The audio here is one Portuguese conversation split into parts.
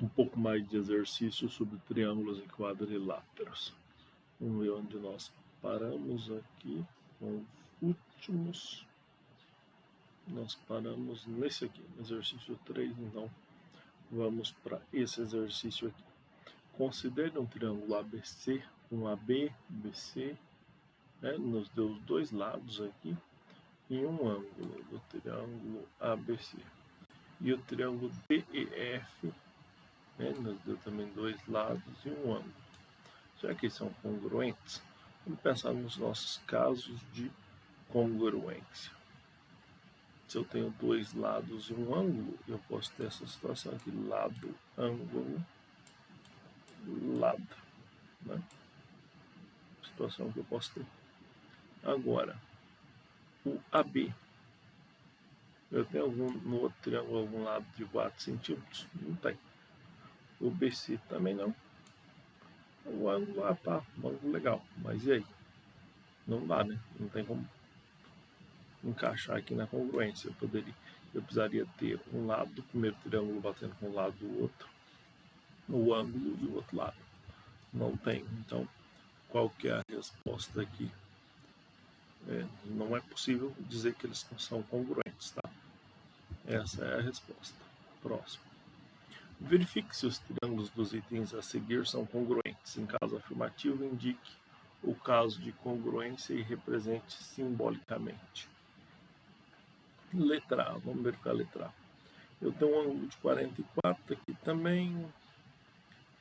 um pouco mais de exercício sobre triângulos e quadriláteros. Vamos ver onde nós paramos aqui com os últimos. Nós paramos nesse aqui, exercício 3, então vamos para esse exercício aqui. Considere um triângulo ABC, um AB, BC, nos deu os dois lados aqui, e um ângulo do triângulo ABC. E o triângulo DEF, nos deu também dois lados e um ângulo. Será que são congruentes? Vamos pensar nos nossos casos de congruência. Se eu tenho dois lados e um ângulo, eu posso ter essa situação aqui, lado, ângulo, lado. Né? Situação que eu posso ter. Agora, o AB. Eu tenho no outro triângulo algum lado de 4 centímetros? Não tem. O BC também não. O ângulo, tá, um ângulo legal. Mas e aí? Não dá, né? Não tem como encaixar aqui na congruência. Eu precisaria ter um lado do primeiro triângulo batendo com o lado do outro, o ângulo e o outro lado. Não tem. Então, qual que é a resposta aqui? Não é possível dizer que eles não são congruentes, tá? Essa é a resposta. Próximo. Verifique se os triângulos dos itens a seguir são congruentes. Em caso afirmativo, indique o caso de congruência e represente simbolicamente. Letra A, vamos verificar a letra A. Eu tenho um ângulo de 44 aqui também,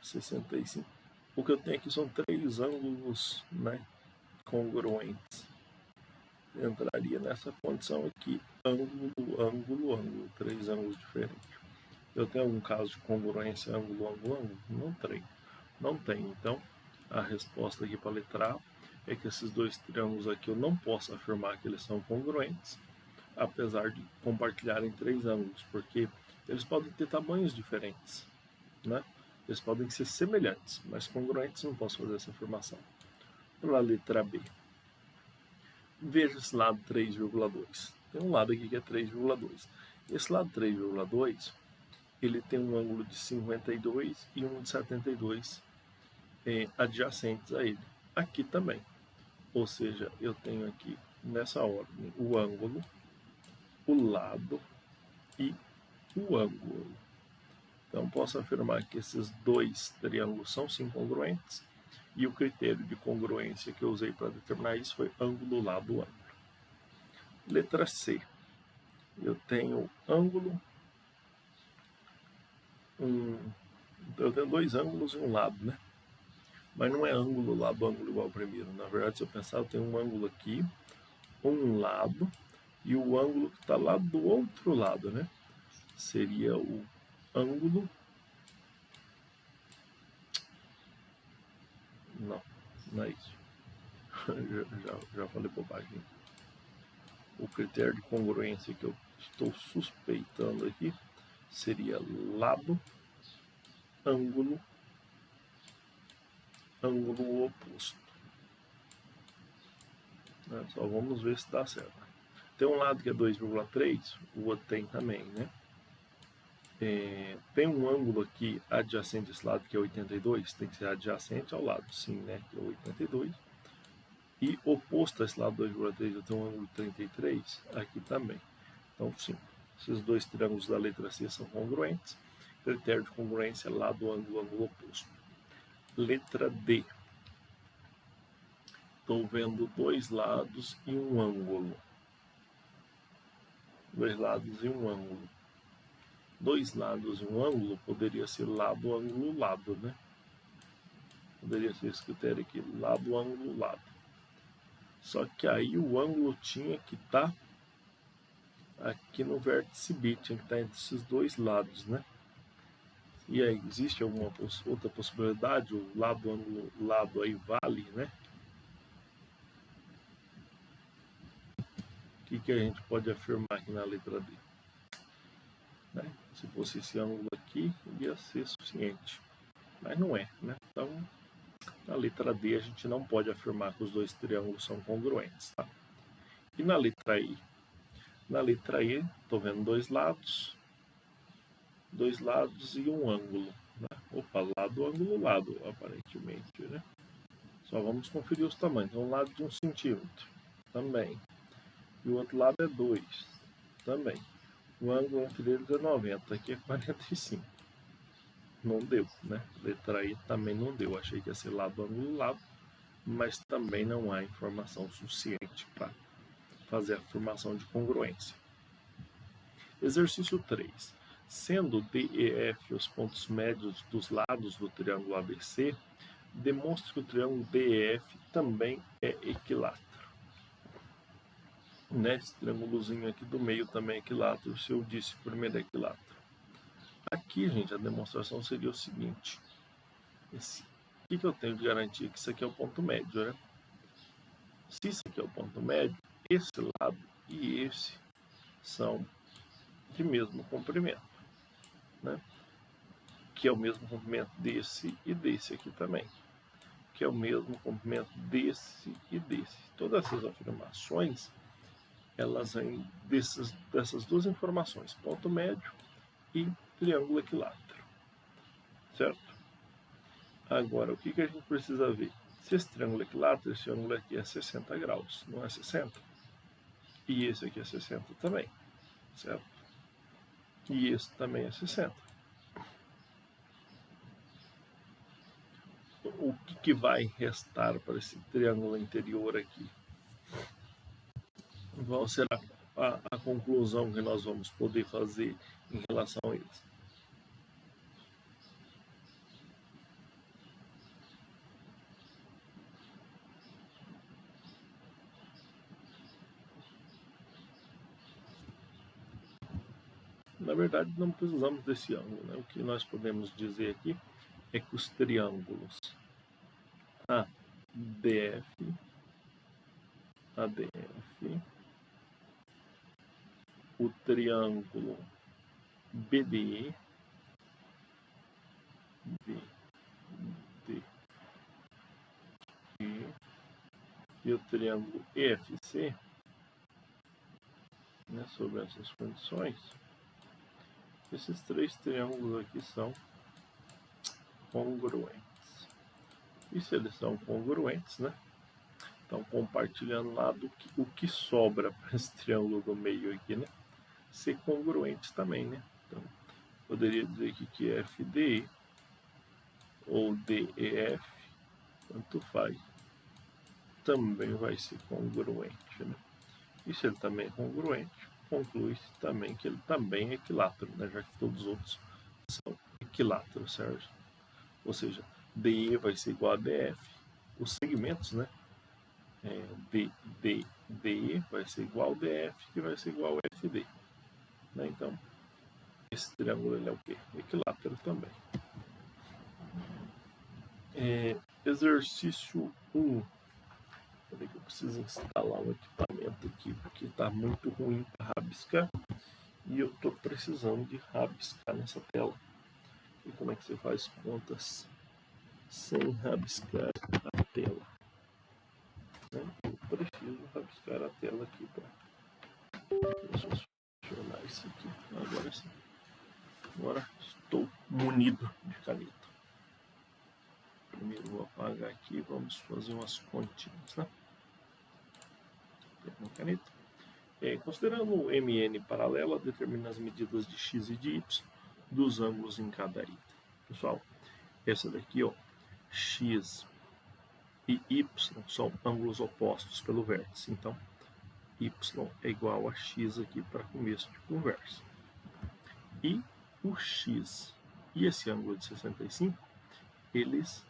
65. O que eu tenho aqui são três ângulos, congruentes. Entraria nessa condição aqui, ângulo, ângulo, ângulo, três ângulos diferentes. Eu tenho algum caso de congruência ângulo, ângulo, ângulo? Não tem. Então, a resposta aqui para a letra A é que esses dois triângulos aqui eu não posso afirmar que eles são congruentes, apesar de compartilharem três ângulos, porque eles podem ter tamanhos diferentes, né? Eles podem ser semelhantes, mas congruentes não posso fazer essa afirmação. Para a letra B. Veja esse lado 3,2. Tem um lado aqui que é 3,2. Esse lado 3,2, ele tem um ângulo de 52 e um de 72 adjacentes a ele. Aqui também. Ou seja, eu tenho aqui, nessa ordem, o ângulo, o lado e o ângulo. Então, posso afirmar que esses dois triângulos são sim congruentes, e o critério de congruência que eu usei para determinar isso foi ângulo, lado, ângulo. Letra C. Eu tenho ângulo, eu tenho dois ângulos e um lado, né? Mas não é ângulo, lado, ângulo igual ao primeiro. Na verdade, se eu pensar, eu tenho um ângulo aqui, um lado, e o ângulo que está lá do outro lado, né? Seria o ângulo. Não é isso. já falei bobagem. O critério de congruência que eu estou suspeitando aqui seria lado, ângulo, ângulo oposto. Só vamos ver se dá certo. Tem um lado que é 2,3, o outro tem também, né? Tem um ângulo aqui adjacente a esse lado que é 82, tem que ser adjacente ao lado, sim, né? Que é 82. E oposto a esse lado 2,3, eu tenho um ângulo 33 aqui também. Então, sim, esses dois triângulos da letra C são congruentes. Critério de congruência, lado, ângulo, ângulo oposto. Letra D. Estou vendo dois lados e um ângulo. Dois lados e um ângulo. Dois lados e um ângulo poderia ser lado, ângulo, lado, né? Poderia ser esse critério aqui, lado, ângulo, lado. Só que aí o ângulo tinha que estar aqui no vértice B, tinha que estar entre esses dois lados, né? E aí, existe alguma outra possibilidade? O lado, ângulo, lado aí vale, né? O que a gente pode afirmar aqui na letra D? Se fosse esse ângulo aqui, ia ser suficiente. Mas não é, né? Então, na letra D, a gente não pode afirmar que os dois triângulos são congruentes, tá? E na letra I? Na letra E, estou vendo dois lados e um ângulo. Opa, lado, ângulo, lado, aparentemente, né? Só vamos conferir os tamanhos. Um lado de 1 centímetro, também. E o outro lado é 2, também. O ângulo entre eles é 90, aqui é 45. Não deu, né? Letra I também não deu. Achei que ia ser lado, ângulo, lado, mas também não há informação suficiente para fazer a afirmação de congruência. Exercício 3. Sendo D e F os pontos médios dos lados do triângulo ABC, demonstre que o triângulo DEF também é equilátero. Esse triângulozinho aqui do meio também é equilátero, se eu disse que o primeiro é equilátero. Aqui, gente, a demonstração seria o seguinte. O que eu tenho de garantia? Que isso aqui é o ponto médio, né? Se isso aqui é o ponto médio, esse lado e esse são de mesmo comprimento, né? Que é o mesmo comprimento desse e desse aqui também. Que é o mesmo comprimento desse e desse. Todas essas afirmações, elas vêm dessas duas informações, ponto médio e triângulo equilátero, certo? Agora, o que a gente precisa ver? Se esse triângulo é equilátero, esse ângulo aqui é 60 graus, não é 60? E esse aqui é 60 também, certo? E esse também é 60. O que vai restar para esse triângulo interior aqui? Qual será a conclusão que nós vamos poder fazer em relação a eles? Na verdade, não precisamos desse ângulo, né? O que nós podemos dizer aqui é que os triângulos ADF, o triângulo BDE, e o triângulo EFC, né, sobre essas condições, esses três triângulos aqui são congruentes. E se eles são congruentes, né? Então, compartilhando lá o que sobra para esse triângulo do meio aqui, né? Ser congruente também, né? Então, poderia dizer que FDE ou DEF, tanto faz, também vai ser congruente, né? E se ele também é congruente, conclui-se também que ele também é equilátero, né? Já que todos os outros são equiláteros, certo? Ou seja, DE vai ser igual a DF. Os segmentos, né? DE vai ser igual ao DF, que vai ser igual ao FD. Né? Então, esse triângulo ele é o quê? Equilátero também. Exercício 1. Peraí que eu preciso instalar um equipamento aqui, porque está muito ruim para rabiscar. E eu estou precisando de rabiscar nessa tela. E como é que você faz contas sem rabiscar a tela? Eu preciso rabiscar a tela aqui para funcionar isso aqui. Agora sim. Agora estou munido de caneta. Primeiro vou apagar aqui e vamos fazer umas continhas, né? Uma caneta. Considerando o MN paralela, determina as medidas de x e de y dos ângulos em cada item. Pessoal, essa daqui, ó, x e y são ângulos opostos pelo vértice. Então, y é igual a x aqui para começo de conversa. E o x e esse ângulo de 65, eles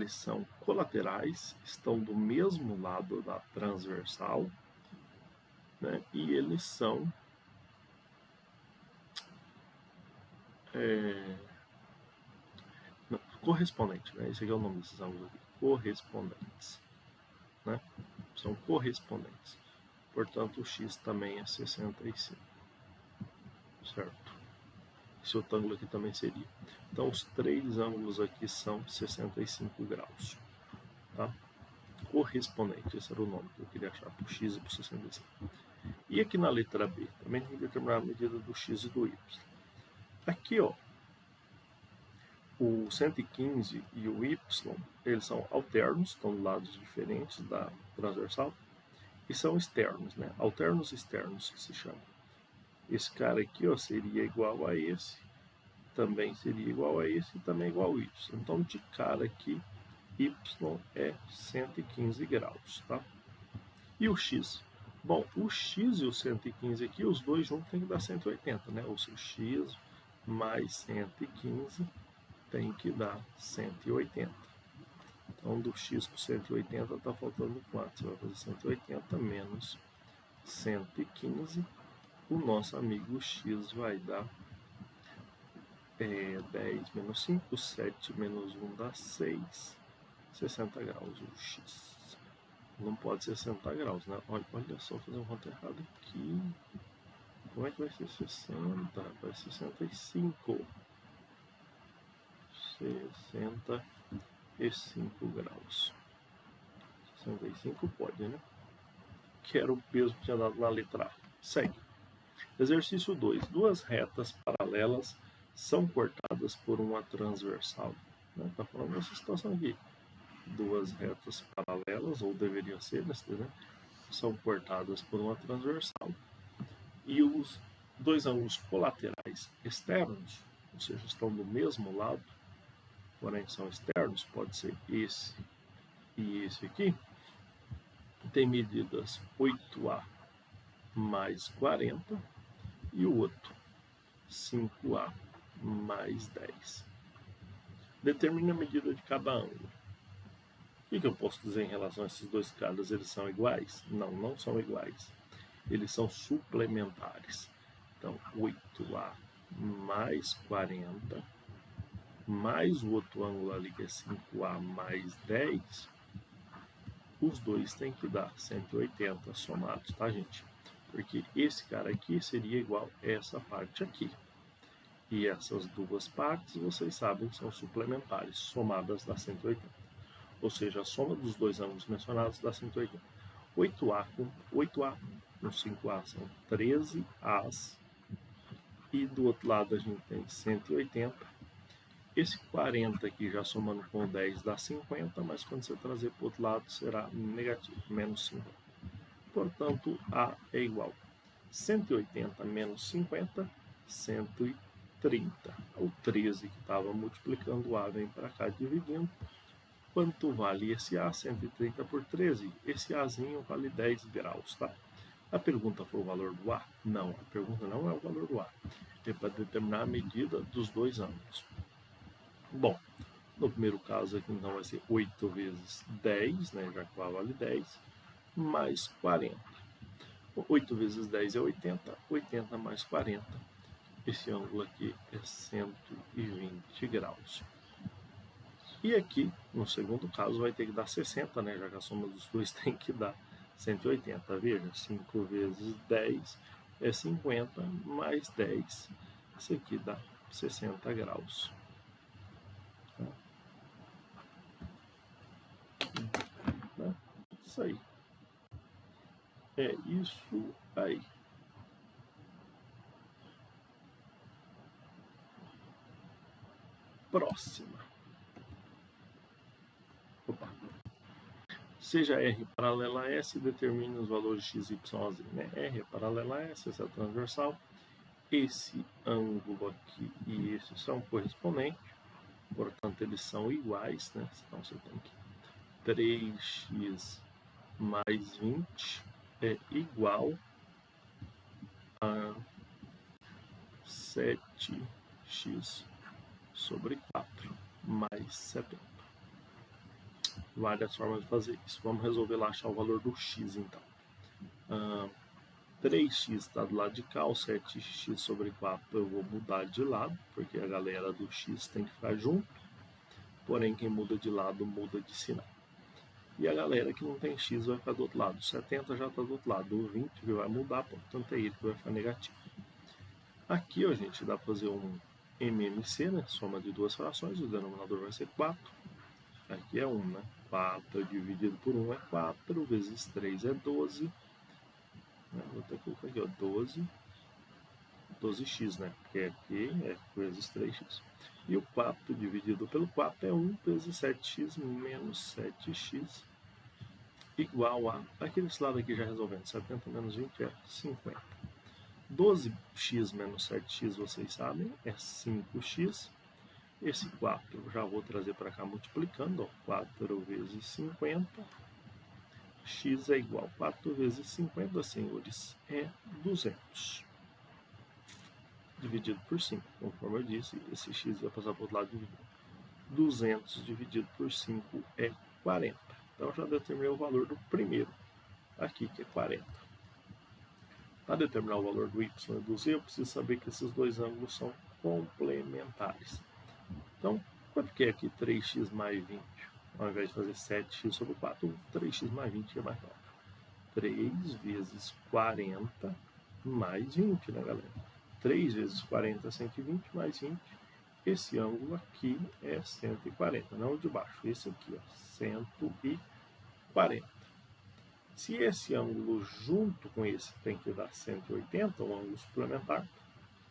são colaterais, estão do mesmo lado da transversal, né? E eles são correspondentes, né? Esse aqui é o nome desses ângulos aqui, correspondentes, né? São correspondentes. Portanto, o x também é 65, certo? Esse outro ângulo aqui também seria. Então, os três ângulos aqui são 65 graus, tá? Correspondente, esse era o nome que eu queria achar, para o x e para o 65. E aqui na letra B, também tem que determinar a medida do x e do y. Aqui, ó, o 115 e o y, eles são alternos, estão de lados diferentes da transversal, e são externos, né? Alternos externos que se chama. Esse cara aqui, ó, seria igual a esse, também seria igual a esse e também igual ao y. Então, de cara aqui, y é 115 graus, tá? E o x? Bom, o x e o 115 aqui, os dois juntos tem que dar 180, né? Ou seja, x mais 115 tem que dar 180. Então, do x para 180 está faltando 4. Você vai fazer 180 menos 115. O nosso amigo x vai dar 10 menos 5, 7 menos 1 dá 6. 60 graus o x. Não pode ser 60 graus, né? Olha só, fazer uma conta errada aqui. Como é que vai ser 60? Vai ser 65. 65 graus. 65 pode, né? Que era o peso que tinha dado na letra A. Segue. Exercício 2. Duas retas paralelas são cortadas por uma transversal. Está falando dessa situação aqui. Duas retas paralelas, ou deveriam ser, né, são cortadas por uma transversal. E os dois ângulos colaterais externos, ou seja, estão do mesmo lado, porém são externos, pode ser esse e esse aqui, tem medidas 8A mais 40 e o outro 5A mais 10. Determine a medida de cada ângulo. O que eu posso dizer em relação a esses dois caras? Eles são iguais? Não, não são iguais. Eles são suplementares. Então, 8A mais 40 mais o outro ângulo ali que é 5A mais 10, os dois têm que dar 180 somados, tá, gente? Porque esse cara aqui seria igual a essa parte aqui. E essas duas partes, vocês sabem, são suplementares, somadas dá 180. Ou seja, a soma dos dois ângulos mencionados dá 180. 8A com 5A são 13As. E do outro lado a gente tem 180. Esse 40 aqui, já somando com 10, dá 50, mas quando você trazer para o outro lado será negativo, menos 50. Portanto, A é igual 180 menos 50, 130. O 13 que estava multiplicando o A vem para cá dividindo. Quanto vale esse A? 130 por 13. Esse Azinho vale 10 graus, tá? A pergunta foi o valor do A? Não, a pergunta não é o valor do A. É para determinar a medida dos dois ângulos. Bom, no primeiro caso aqui então vai ser 8 vezes 10, né, já que o A vale 10, mais 40. 8 vezes 10 é 80, 80 mais 40. Esse ângulo aqui é 120 graus. E aqui, no segundo caso, vai ter que dar 60, né, já que a soma dos dois tem que dar 180. Veja, 5 vezes 10 é 50, mais 10. Isso aqui dá 60 graus. Isso aí. É isso aí. Próxima. Opa. Seja R paralela a S, determine os valores x, y, z. Né? R é paralela a S, essa é a transversal. Esse ângulo aqui e esse são correspondentes. Portanto, eles são iguais. Né? Então, você tem que 3x mais 20 é igual a 7x sobre 4 mais 70. Várias formas de fazer isso. Vamos resolver lá achar o valor do x, então. 3x está do lado de cá, o 7x sobre 4 eu vou mudar de lado, porque a galera do x tem que ficar junto. Porém, quem muda de lado, muda de sinal. E a galera que não tem x vai ficar do outro lado. O 70 já está do outro lado. O 20 que vai mudar, portanto é ele que vai ficar negativo. Aqui, ó, gente, dá para fazer um MMC, né? Soma de duas frações, o denominador vai ser 4. Aqui é 1, né? 4 dividido por 1 é 4, vezes 3 é 12. Vou até colocar aqui, ó, 12x, né? Porque aqui é vezes 3x. E o 4 dividido pelo 4 é 1 vezes 7x menos 7x igual a... Aqui desse lado aqui já resolvendo. 70 menos 20 é 50. 12x menos 7x, vocês sabem, é 5x. Esse 4 já vou trazer para cá multiplicando. Ó, 4 vezes 50. X é igual a 4 vezes 50, senhores, é 200. Dividido por 5. Conforme eu disse, esse x vai passar para o outro lado dividido. 200 dividido por 5 é 40. Então, eu já determinei o valor do primeiro aqui, que é 40. Para determinar o valor do y e do z, eu preciso saber que esses dois ângulos são complementares. Então, quanto que é aqui 3x mais 20? Ao invés de fazer 7x sobre 4, 3x mais 20 é mais rápido. 3 vezes 40 mais 20, né, galera? 3 vezes 40 é 120, mais 20. Esse ângulo aqui é 140, não o de baixo. Esse aqui, ó, 140. Se esse ângulo junto com esse tem que dar 180, um ângulo suplementar,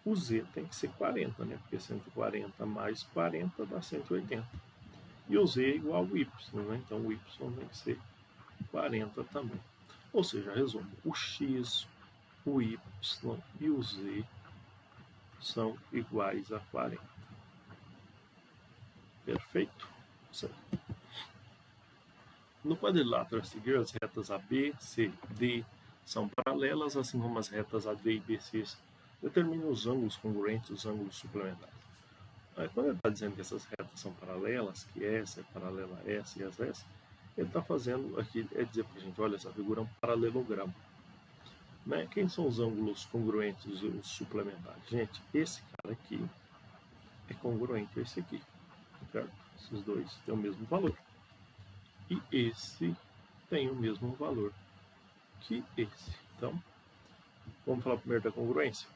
o z tem que ser 40, né? Porque 140 mais 40 dá 180. E o z é igual ao y, né? Então o y tem que ser 40 também. Ou seja, resumo, o x, o y e o z são iguais a 40. Perfeito? Certo. No quadrilátero a seguir, as retas AB, C, D são paralelas, assim como as retas AD e BC determinam os ângulos congruentes, os ângulos suplementares. Quando ele está dizendo que essas retas são paralelas, que essa é paralela a essa e essa, ele está fazendo aqui, é dizer para a gente, olha, essa figura é um paralelogramo. Né? Quem são os ângulos congruentes e os suplementares? Gente, esse cara aqui é congruente a esse aqui. Certo? Esses dois têm o mesmo valor. E esse tem o mesmo valor que esse. Então, vamos falar primeiro da congruência.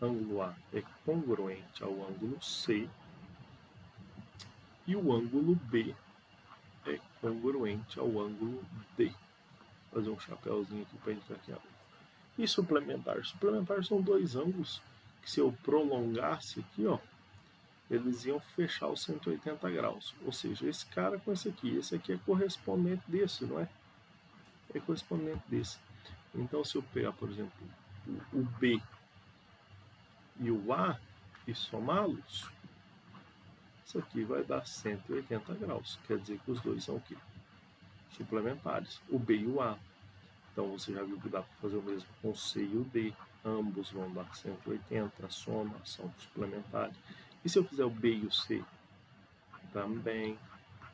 Ângulo A é congruente ao ângulo C e o ângulo B é congruente ao ângulo D. Vou fazer um chapéuzinho aqui para entrar aqui. E suplementar? Suplementar são dois ângulos que, se eu prolongasse aqui, ó, eles iam fechar os 180 graus. Ou seja, esse cara com esse aqui é correspondente desse, não é? É correspondente desse. Então, se eu pegar, por exemplo, o B e o A e somá-los, isso aqui vai dar 180 graus. Quer dizer que os dois são o quê? Suplementares. O B e o A. Então, você já viu que dá para fazer o mesmo com o C e o D. Ambos vão dar 180, a soma são suplementares. E se eu fizer o B e o C? Também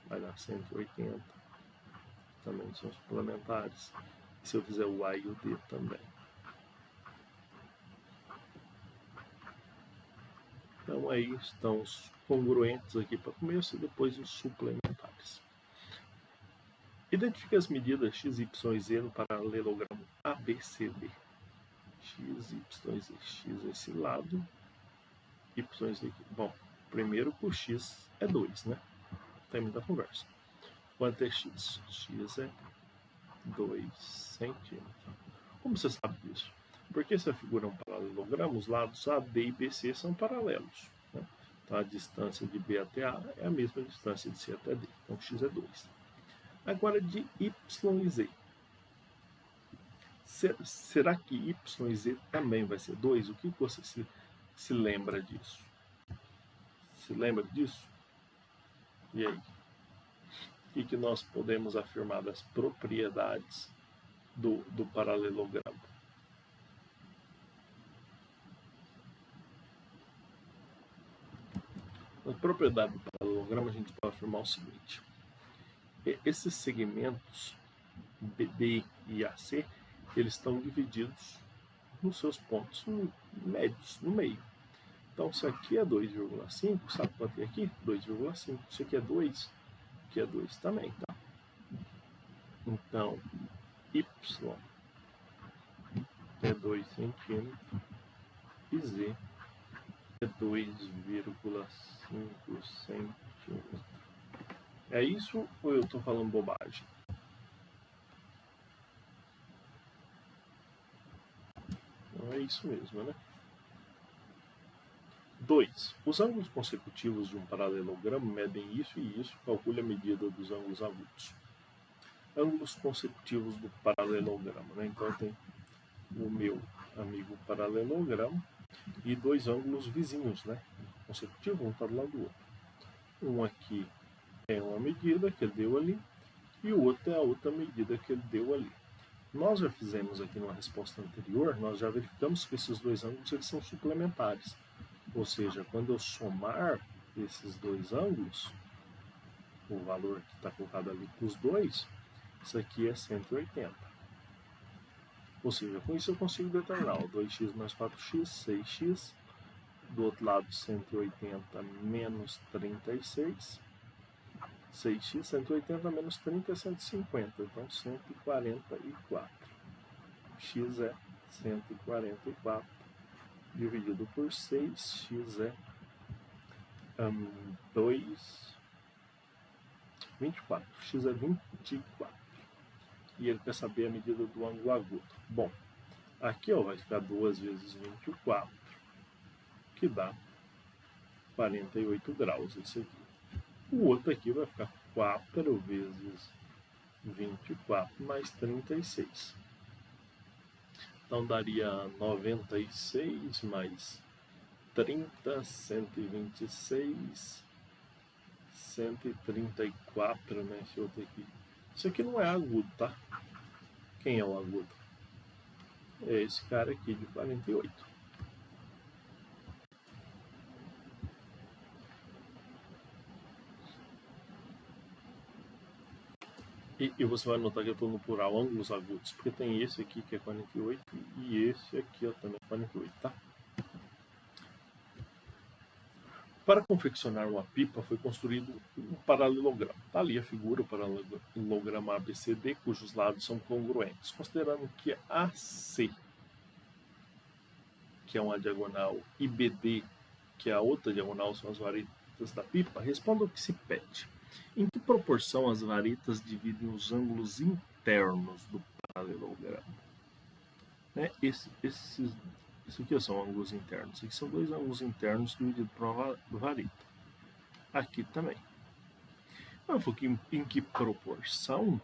vai dar 180. Também são suplementares. E se eu fizer o A e o D também? Então aí estão os congruentes aqui para começo e depois os suplementares. Identifique as medidas x, y e z no paralelogramo ABCD. X, y, z. X esse lado, y, z aqui. Bom, primeiro que o x é 2, né? Tem muita conversa. Quanto é x? X é 2 centímetros. Como você sabe disso? Porque se a figura é um paralelogramo, os lados AD e BC são paralelos. Né? Então a distância de B até A é a mesma distância de C até D. Então x é 2. Agora de y e z. Será que y e z também vai ser 2? O que você se lembra disso? Se lembra disso? E aí? O que nós podemos afirmar das propriedades do paralelogramo? Na propriedade do paralelogramo, a gente pode afirmar o seguinte: esses segmentos BD e AC, eles estão divididos nos seus pontos médios, no meio. Então, se aqui é 2,5, sabe quanto é aqui? 2,5. Se aqui é 2, aqui é 2 também, tá? Então, Y é 2 centímetros e Z é 2,5 centímetros. É isso ou eu estou falando bobagem? Não é isso mesmo, né? 2. Os ângulos consecutivos de um paralelogramo medem isso e isso, calcule a medida dos ângulos agudos. Ângulos consecutivos do paralelogramo, né? Então tem o meu amigo paralelogramo e dois ângulos vizinhos, né? Consecutivos, um está do lado do outro. Um aqui é uma medida que ele deu ali e o outro é a outra medida que ele deu ali. Nós já fizemos aqui numa resposta anterior, nós já verificamos que esses dois ângulos eles são suplementares. Ou seja, quando eu somar esses dois ângulos, o valor que está colocado ali para os dois, isso aqui é 180. Ou seja, com isso eu consigo determinar 2x mais 4x, 6x. Do outro lado, 180 menos 36. 6x, 180 menos 30 é 150, então 144. X é 144 dividido por 6, x é 24. X é 24. E ele quer saber a medida do ângulo agudo. Bom, aqui vai ficar 2 vezes 24, que dá 48 graus, esse aqui. O outro aqui vai ficar 4 vezes 24 mais 36. Então daria 96 mais 30, 126, 134, né? Esse outro aqui. Isso aqui não é agudo, tá? Quem é o agudo? É esse cara aqui de 48. E você vai notar que eu estou no plural ângulos agudos, porque tem esse aqui que é 48 e esse aqui também é 48, tá? Para confeccionar uma pipa foi construído um paralelogramo. Está ali a figura, o paralelogramo ABCD, cujos lados são congruentes. Considerando que AC, que é uma diagonal, e BD, que é a outra diagonal, são as varetas da pipa, responda o que se pede. Em que proporção as varetas dividem os ângulos internos do paralelogramo? Né? Isso aqui são ângulos internos. Isso aqui são dois ângulos internos divididos por uma vareta. Aqui também. Eu vou aqui em que proporção?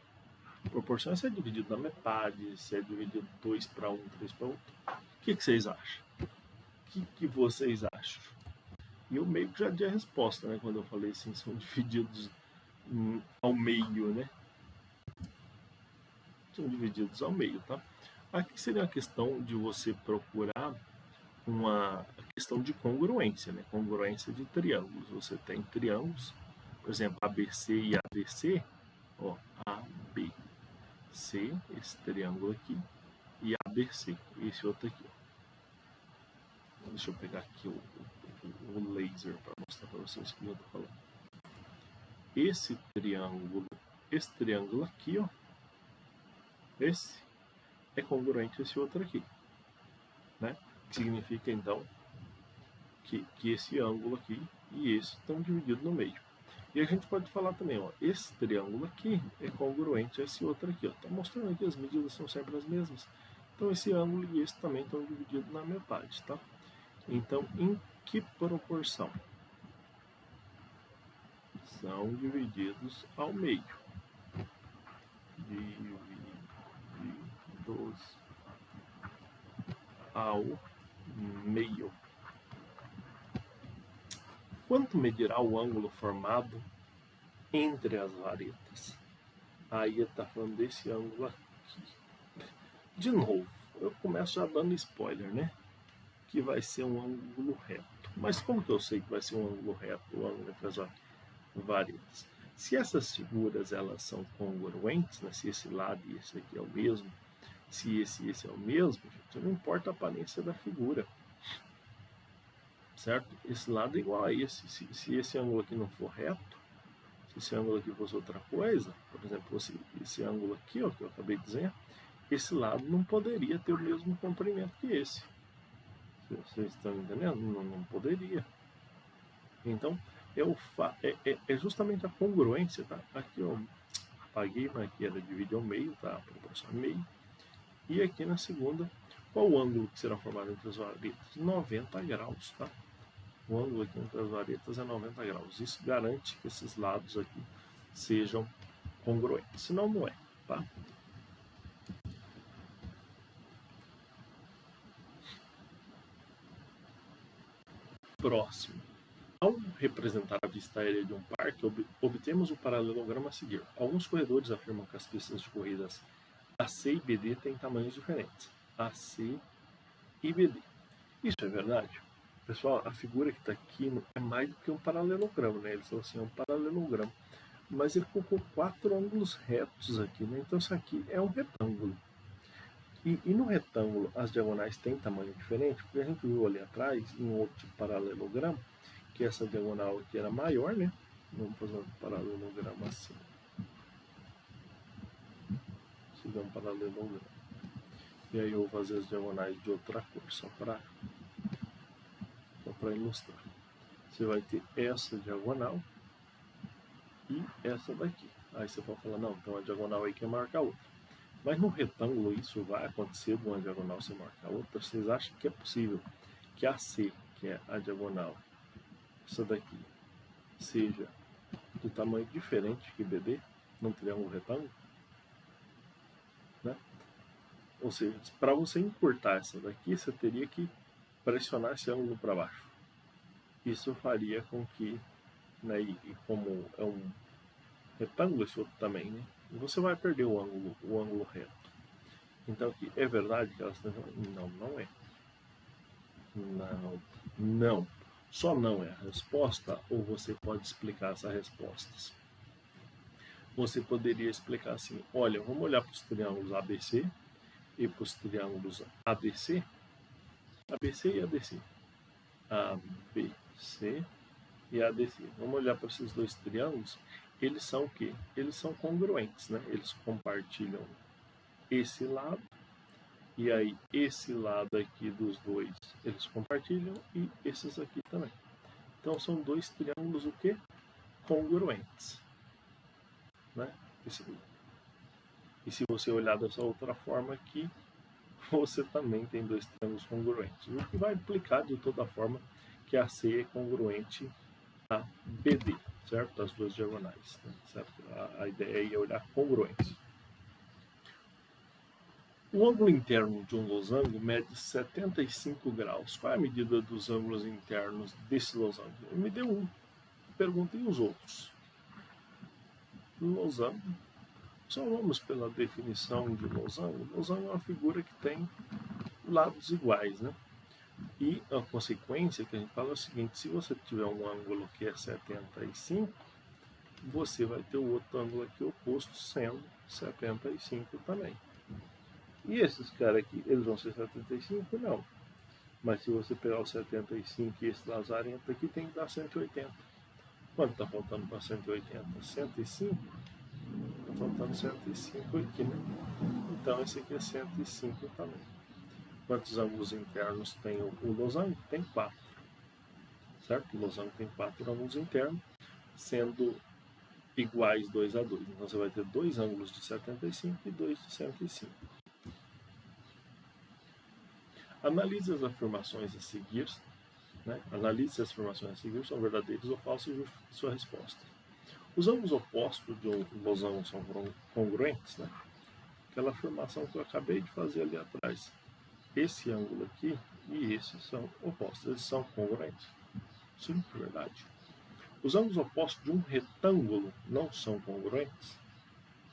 Proporção é se é dividido na metade, se é dividido 2 para 1, 3 para 1. O que vocês acham? O que vocês acham? E eu meio que já dei a resposta, né? Quando eu falei assim, são divididos ao meio, né? São divididos ao meio, tá? Aqui seria a questão de você procurar uma questão de congruência, né? Congruência de triângulos. Você tem triângulos, por exemplo, ABC e ADC, ó, ABC, esse triângulo aqui, e ABC, esse outro aqui, ó. Deixa eu pegar aqui o laser para mostrar para vocês o que eu estou falando. Esse triângulo aqui, ó, esse é congruente a esse outro aqui, né? Que significa então que esse ângulo aqui e esse estão divididos no meio. E a gente pode falar também, ó, esse triângulo aqui é congruente a esse outro aqui, ó. Tá mostrando que as medidas são sempre as mesmas. Então esse ângulo e esse também estão divididos na metade, tá? Então, em que proporção? São divididos ao meio. Divididos ao meio. Quanto medirá o ângulo formado entre as varetas? Aí está falando desse ângulo aqui. De novo, eu começo já dando spoiler, né? Que vai ser um ângulo reto. Mas como que eu sei que vai ser um ângulo reto, o ângulo entre as varetas? Se essas figuras elas são congruentes, né? Se esse lado e esse aqui é o mesmo, se esse é o mesmo, gente, não importa a aparência da figura. Certo? Esse lado é igual a esse. Se esse ângulo aqui não for reto, se esse ângulo aqui fosse outra coisa, por exemplo, esse ângulo aqui, ó, que eu acabei de dizer, esse lado não poderia ter o mesmo comprimento que esse. Vocês estão entendendo? Não poderia. Então, é justamente a congruência, tá? Aqui eu apaguei, mas aqui era dividir ao meio, tá? A proporção meio. E aqui na segunda, qual o ângulo que será formado entre as varetas? 90 graus, tá? O ângulo aqui entre as varetas é 90 graus. Isso garante que esses lados aqui sejam congruentes. Senão não é, tá? Próximo. Ao representar a vista aérea de um parque, obtemos o paralelograma a seguir. Alguns corredores afirmam que as pistas de corridas AC e BD têm tamanhos diferentes. AC e BD. Isso é verdade? Pessoal, a figura que está aqui é mais do que um paralelogramo, né? Ele falou assim, é um paralelogramo. Mas ele colocou 4 ângulos retos aqui, né? Então isso aqui é um retângulo. E no retângulo as diagonais têm tamanho diferente, porque a gente viu ali atrás, em outro paralelogramo, que essa diagonal aqui era maior, né? Vamos fazer um paralelogramo assim. Seguir um paralelogramo. E aí eu vou fazer as diagonais de outra cor, só para ilustrar. Você vai ter essa diagonal e essa daqui. Aí você pode falar, não, tem uma diagonal aí que é maior que a outra. Mas no retângulo isso vai acontecer de uma diagonal ser maior que a outra. Vocês acham que é possível que a C, que é a diagonal, essa daqui, seja de tamanho diferente que BD, num triângulo retângulo? Né? Ou seja, para você encurtar essa daqui, você teria que pressionar esse ângulo para baixo. Isso faria com que, né, e como é um retângulo esse outro também, né, você vai perder o ângulo reto. Então aqui, é verdade que elas têm... Não, não é. Não. Só não é a resposta, ou você pode explicar essas respostas. Você poderia explicar assim, olha, vamos olhar para os triângulos ABC e para os triângulos ADC. ABC e ADC. ABC e ADC. Vamos olhar para esses dois triângulos. Eles são o quê? Eles são congruentes, né? Eles compartilham esse lado. E aí, esse lado aqui dos dois, eles compartilham, e esses aqui também. Então, são dois triângulos o quê? Congruentes. Né? E se você olhar dessa outra forma aqui, você também tem dois triângulos congruentes. O que vai implicar, de toda forma, que a C é congruente a BD, certo? As duas diagonais. Né? Certo? A ideia é olhar congruência. O ângulo interno de um losango mede 75 graus. Qual é a medida dos ângulos internos desse losango? Me deu um. Perguntem os outros. Losango. Só vamos pela definição de losango. Losango é uma figura que tem lados iguais, né? E a consequência que a gente fala é o seguinte: se você tiver um ângulo que é 75, você vai ter o outro ângulo aqui oposto sendo 75 também. E esses caras aqui, eles vão ser 75? Não. Mas se você pegar o 75 e esse lazarento aqui, tem que dar 180. Quanto está faltando para 180? 105? Está faltando 105 aqui, né? Então esse aqui é 105 também. Quantos ângulos internos tem o losango? Tem 4. Certo? O losango tem 4 ângulos internos, sendo iguais 2 a 2. Então você vai ter 2 ângulos de 75 e 2 de 105. Analise as afirmações a seguir. Né? Analise se as afirmações a seguir são verdadeiras ou falsas e justifique sua resposta. Os ângulos opostos de um losango são congruentes, né? Aquela afirmação que eu acabei de fazer ali atrás. Esse ângulo aqui e esse são opostos. Eles são congruentes? Sim, é verdade. Os ângulos opostos de um retângulo não são congruentes?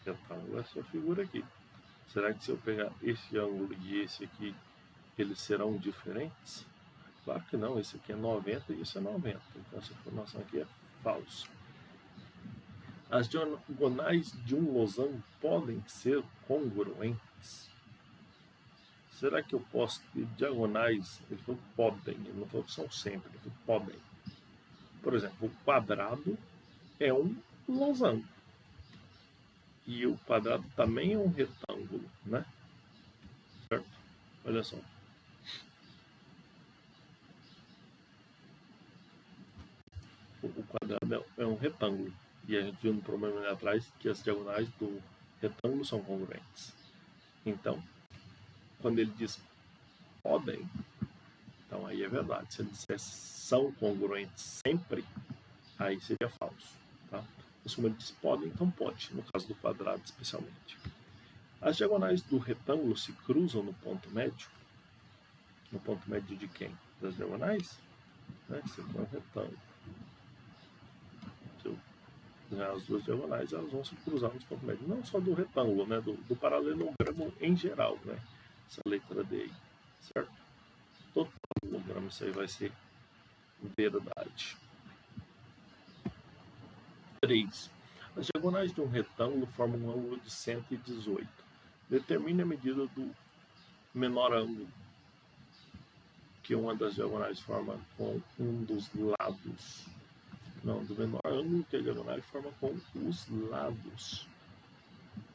Retângulo é essa figura aqui. Será que se eu pegar esse ângulo e esse aqui, eles serão diferentes? Claro que não, esse aqui é 90 e esse é 90. Então essa informação aqui é falsa. As diagonais de um losango podem ser congruentes? Será que eu posso ter diagonais? Ele falou que podem, ele não falou que são sempre, ele falou que podem. Por exemplo, o quadrado é um losango. E o quadrado também é um retângulo, né? Certo? Olha só. O quadrado é um retângulo. E a gente viu no problema ali atrás que as diagonais do retângulo são congruentes. Então, quando ele diz podem, então aí é verdade. Se ele dissesse são congruentes sempre, aí seria falso. Tá? Mas como ele diz pode, então pode, no caso do quadrado especialmente. As diagonais do retângulo se cruzam no ponto médio. No ponto médio de quem? Das diagonais? Né? Isso aqui é um retângulo. Se eu ganhar as duas diagonais, elas vão se cruzar nos pontos médios. Não só do retângulo, né? do paralelogramo em geral. Né? Essa letra D aí, certo? Todo paralelogramo, isso aí vai ser verdade. 3. As diagonais de um retângulo formam um ângulo de 118. Determine a medida do menor ângulo que uma das diagonais forma com um dos lados. Não, do menor ângulo que a diagonal forma com os lados.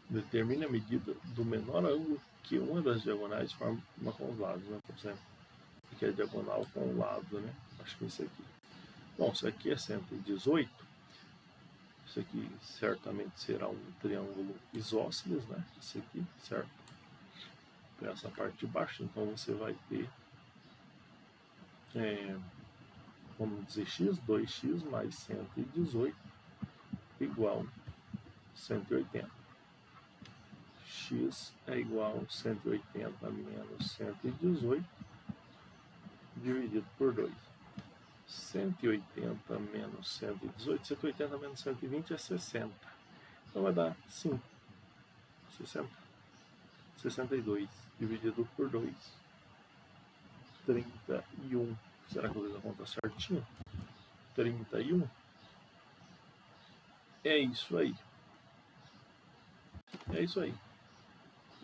Determine a medida do menor ângulo que uma das diagonais forma com os lados, né? Por exemplo, aqui é diagonal com o lado, né? Acho que é isso aqui. Bom, isso aqui é 118. Isso aqui certamente será um triângulo isósceles, né? Isso aqui, certo? Para essa parte de baixo, então você vai ter, vamos dizer, x, 2x mais 118 igual a 180. X é igual a 180 menos 118 dividido por 2. 180 menos 118, 180 menos 120 é 60. Então vai dar 5. 60. 62 dividido por 2. 31. Será que eu fiz a conta certinho? 31. É isso aí. É isso aí.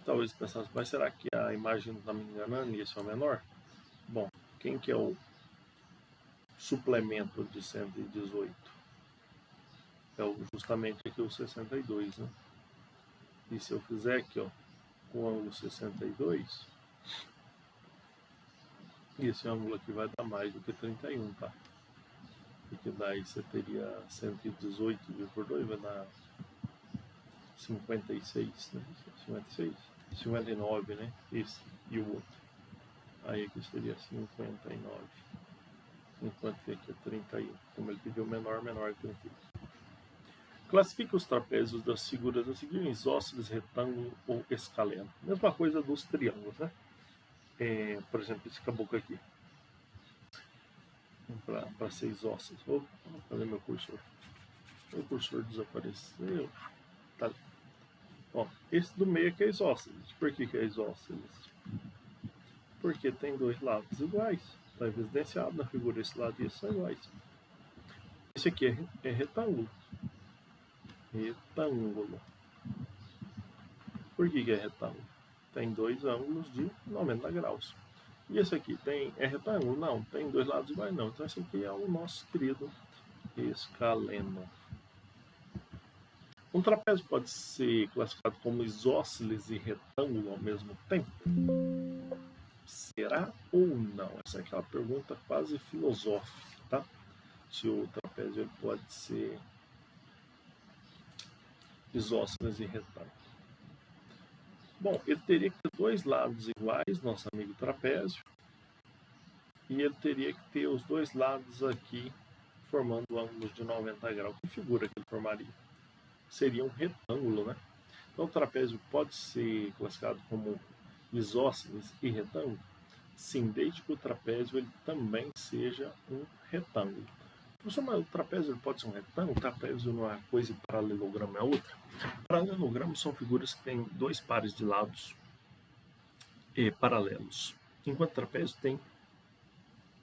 Talvez pensasse, mas será que a imagem não está me enganando e esse é o menor? Bom, quem que é o suplemento de 118? É justamente aqui o 62, né? E se eu fizer aqui, ó, com o ângulo 62, esse ângulo aqui vai dar mais do que 31, tá? Porque daí você teria 118 dividido por 2, vai dar 56, né? 56? 59, né? Esse e o outro. Aí aqui seria 59. Enquanto que aqui é 31. Como ele pediu menor, menor que 31. Classifique os trapézios das figuras a seguir: isósceles, retângulo ou escaleno. Mesma coisa dos triângulos, né? Por exemplo, esse caboclo aqui. Para ser isósceles. Opa, cadê meu cursor? O cursor desapareceu. Tá. Ó, esse do meio aqui é isósceles. Por que é isósceles? Porque tem dois lados iguais. Está evidenciado na figura, esse lado e esse são iguais. Esse aqui é retângulo. Retângulo. Por que é retângulo? Tem dois ângulos de 90 graus. E esse aqui é retângulo? Não, tem dois lados iguais não. Então esse aqui é o nosso querido escaleno. Um trapézio pode ser classificado como isósceles e retângulo ao mesmo tempo? Será ou não? Essa é aquela pergunta quase filosófica, tá? Se o trapézio pode ser isósceles e retângulo. Bom, ele teria que ter dois lados iguais, nosso amigo trapézio, e ele teria que ter os dois lados aqui formando ângulos de 90 graus. Que figura que ele formaria? Seria um retângulo, né? Então o trapézio pode ser classificado como isósceles e retângulo? Sim, desde que o trapézio ele também seja um retângulo. Professor, mas o trapézio ele pode ser um retângulo? O trapézio não é uma coisa e paralelogramo é outra? Paralelogramos são figuras que têm dois pares de lados paralelos, enquanto o trapézio tem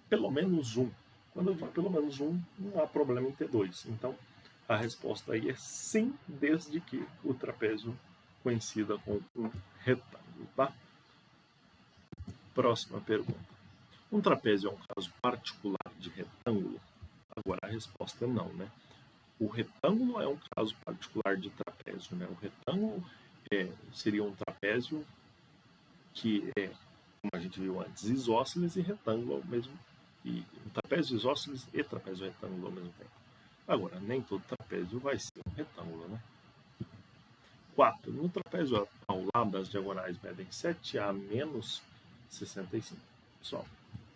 pelo menos um. Quando eu digo pelo menos um, não há problema em ter dois. Então, a resposta aí é sim, desde que o trapézio coincida com um retângulo, tá? Próxima pergunta. Um trapézio é um caso particular de retângulo? Agora a resposta é não, né? O retângulo é um caso particular de trapézio, né? O retângulo seria um trapézio que é, como a gente viu antes, isósceles e retângulo ao mesmo tempo. E um trapézio isósceles e trapézio retângulo ao mesmo tempo. Agora, nem todo trapézio vai ser um retângulo, né? 4. No trapézio ao lado das diagonais medem 7A menos 65. Pessoal,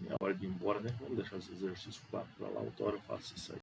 É hora de ir embora, né? Vamos deixar esse exercício 4 para lá, outra hora eu faço isso aí.